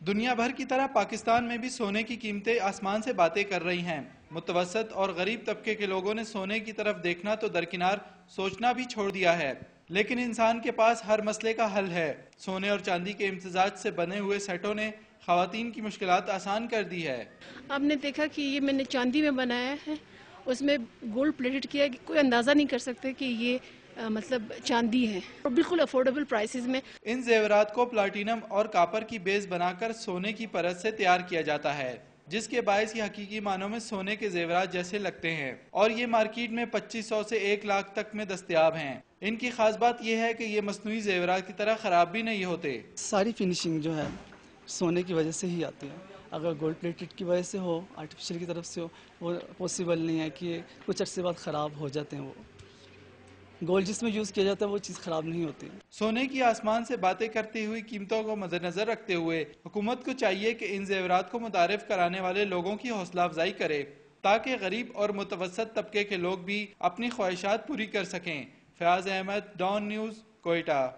دنیا بھر کی طرح پاکستان میں بھی سونے کی قیمتیں آسمان سے باتیں کر رہی ہیں۔ متوسط اور غریب طبقے کے لوگوں نے سونے کی طرف دیکھنا تو درکنار سوچنا بھی چھوڑ دیا ہے، لیکن انسان کے پاس ہر مسئلے کا حل ہے۔ سونے اور چاندی کے امتزاج سے بنے ہوئے سیٹوں نے خواتین کی مشکلات آسان کر دی ہے۔ آپ نے دیکھا کہ یہ میں نے چاندی میں بنایا ہے، اس میں گولڈ پلیٹڈ کیا ہے، کوئی اندازہ نہیں کر سکتے کہ یہ مطلب چاندی ہے، اور بالکل افورڈیبل پرائسز میں۔ ان زیورات کو پلاٹینم اور کاپر کی بیس بنا کر سونے کی پرت سے تیار کیا جاتا ہے، جس کے باعث یہ حقیقی معنوں میں سونے کے زیورات جیسے لگتے ہیں، اور یہ مارکیٹ میں 2500 سے 1 لاکھ تک میں دستیاب ہیں۔ ان کی خاص بات یہ ہے کہ یہ مصنوعی زیورات کی طرح خراب بھی نہیں ہوتے۔ ساری فنیشنگ جو ہے سونے کی وجہ سے ہی آتی ہے۔ اگر گولڈ پلیٹڈ کی وجہ سے ہو، آرٹیفیشل کی طرف سے ہو، وہ پاسبل نہیں ہے کہ کچھ عرصے بعد خراب ہو جاتے ہیں۔ وہ گولڈ جس میں یوز کیا جاتا ہے وہ چیز خراب نہیں ہوتی۔ سونے کی آسمان سے باتیں کرتی ہوئی قیمتوں کو مد نظر رکھتے ہوئے حکومت کو چاہیے کہ ان زیورات کو متعارف کرانے والے لوگوں کی حوصلہ افزائی کرے، تاکہ غریب اور متوسط طبقے کے لوگ بھی اپنی خواہشات پوری کر سکیں۔ Fayaz Ahmed, Dawn News, Quetta.